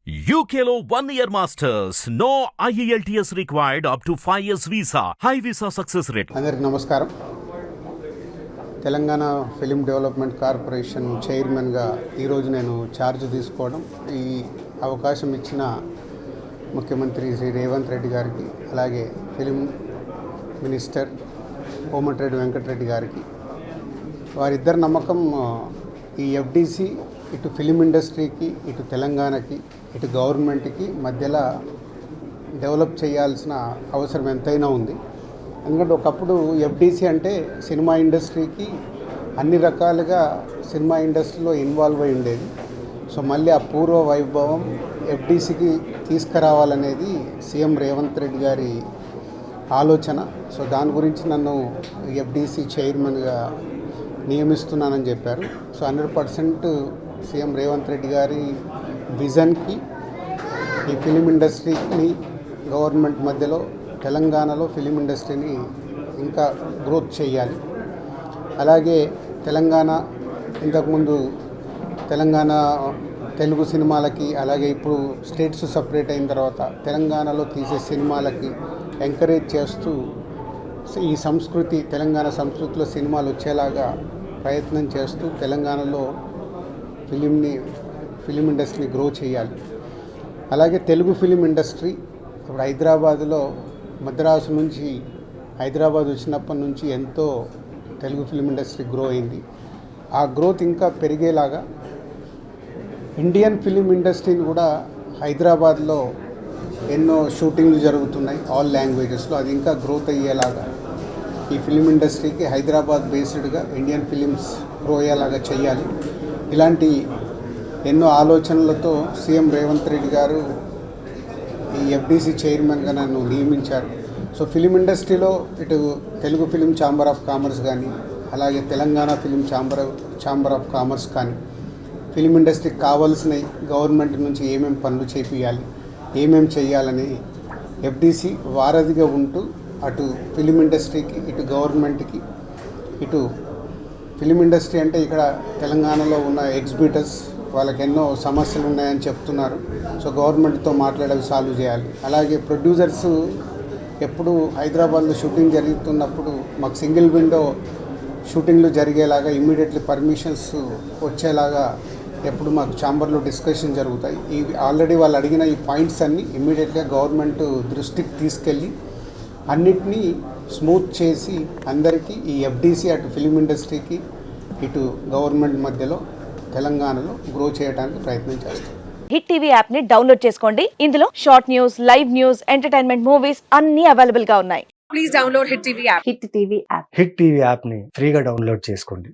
UKLO 1 year masters. No IELTS required up to 5 years visa. High visa success rate. అందరికీ నమస్కారం. Telangana film development corporation చైర్మన్గా ఈరోజు నేను charge తీసుకోవడం, ఈ అవకాశం ఇచ్చిన ముఖ్యమంత్రి శ్రీ రేవంత్ రెడ్డి గారికి, అలాగే ఫిలిం మినిస్టర్ కోమటిరెడ్డి వెంకటరెడ్డి గారికి, వారిద్దరి నమ్మకం ఈ ఎఫ్డిసి ఇటు ఫిలిం ఇండస్ట్రీకి, ఇటు తెలంగాణకి, ఇటు గవర్నమెంట్కి మధ్యలో డెవలప్ చేయాల్సిన అవసరం ఎంతైనా ఉంది. ఎందుకంటే ఒకప్పుడు ఎఫ్డిసి అంటే సినిమా ఇండస్ట్రీకి అన్ని రకాలుగా సినిమా ఇండస్ట్రీలో ఇన్వాల్వ్ అయి ఉండేది. సో మళ్ళీ ఆ పూర్వ వైభవం ఎఫ్డిసికి తీసుకురావాలనేది సీఎం రేవంత్ రెడ్డి గారి ఆలోచన. సో దాని గురించి నన్ను ఎఫ్డిసి చైర్మన్గా నియమిస్తున్నానని చెప్పారు. సో 100% సీఎం రేవంత్ రెడ్డి గారి విజన్కి ఈ ఫిలిం ఇండస్ట్రీని గవర్నమెంట్ మధ్యలో తెలంగాణలో ఫిలిం ఇండస్ట్రీని ఇంకా గ్రోత్ చేయాలి. అలాగే తెలంగాణ ఇంతకుముందు తెలంగాణ తెలుగు సినిమాలకి, అలాగే ఇప్పుడు స్టేట్స్ సపరేట్ అయిన తర్వాత తెలంగాణలో తీసే సినిమాలకి ఎంకరేజ్ చేస్తూ ఈ సంస్కృతి, తెలంగాణ సంస్కృతిలో సినిమాలు వచ్చేలాగా ప్రయత్నం చేస్తూ తెలంగాణలో ఫిలిం ఇండస్ట్రీని గ్రో చేయాలి. అలాగే తెలుగు ఫిలిం ఇండస్ట్రీ ఇప్పుడు హైదరాబాద్లో మద్రాసు నుంచి హైదరాబాద్ వచ్చినప్పటి నుంచి ఎంతో తెలుగు ఫిలిం ఇండస్ట్రీ గ్రో అయింది. ఆ గ్రోత్ ఇంకా పెరిగేలాగా ఇండియన్ ఫిలిం ఇండస్ట్రీని కూడా హైదరాబాద్లో ఎన్నో షూటింగ్లు జరుగుతున్నాయి ఆల్ లాంగ్వేజెస్లో, అది ఇంకా గ్రోత్ అయ్యేలాగా ఈ ఫిలిం ఇండస్ట్రీకి హైదరాబాద్ బేస్డ్గా ఇండియన్ ఫిలిమ్స్ గ్రో అయ్యేలాగా చేయాలి. ఇలాంటి ఎన్నో ఆలోచనలతో సీఎం రేవంత్ రెడ్డి గారు ఈ ఎఫ్డిసి చైర్మన్గా నన్ను నియమించారు. సో ఫిలిం ఇండస్ట్రీలో ఇటు Telugu film chamber of commerce కానీ, అలాగే Telangana film chamber of commerce కానీ, ఫిలిం ఇండస్ట్రీకి కావాల్సిన గవర్నమెంట్ నుంచి ఏమేమి పనులు చేపియాలి, ఏమేమి చేయాలని ఎఫ్డిసి వారధిగా ఉంటూ అటు ఫిలిం ఇండస్ట్రీకి, ఇటు గవర్నమెంట్కి, ఇటు ఫిలిం ఇండస్ట్రీ అంటే ఇక్కడ తెలంగాణలో ఉన్న ఎగ్జిబిటర్స్ వాళ్ళకి ఎన్నో సమస్యలు ఉన్నాయని చెప్తున్నారు. సో గవర్నమెంట్తో మాట్లాడేవి సాల్వ్ చేయాలి. అలాగే ప్రొడ్యూసర్స్ ఎప్పుడు హైదరాబాద్లో షూటింగ్ జరుగుతున్నప్పుడు మాకు సింగిల్ విండో షూటింగ్లు జరిగేలాగా ఇమ్మీడియట్లీ పర్మిషన్స్ వచ్చేలాగా ఎప్పుడు మాకు ఛాంబర్లో డిస్కషన్ జరుగుతాయి. ఇవి ఆల్రెడీ వాళ్ళు అడిగిన ఈ పాయింట్స్ అన్నీ ఇమ్మీడియట్గా గవర్నమెంట్ దృష్టికి తీసుకెళ్ళి అన్నిటినీ స్మూత్ చేసి అందరికీ ఈ ఎఫ్డిసి అటు ఫిలిం ఇండస్ట్రీకి, ఇటు గవర్నమెంట్ మధ్యలో తెలంగాణలో గ్రో చేయడానికి ప్రయత్నం చేస్తాం. హిట్ టీవీ యాప్ ని డౌన్లోడ్ చేసుకోండి. ఇందులో short news, live news, entertainment movies అన్ని అవైలబుల్ గా ఉన్నాయి. Please download hit TV app. Hit TV app. Hit TV యాప్ని ఫ్రీగా డౌన్లోడ్ చేసుకోండి.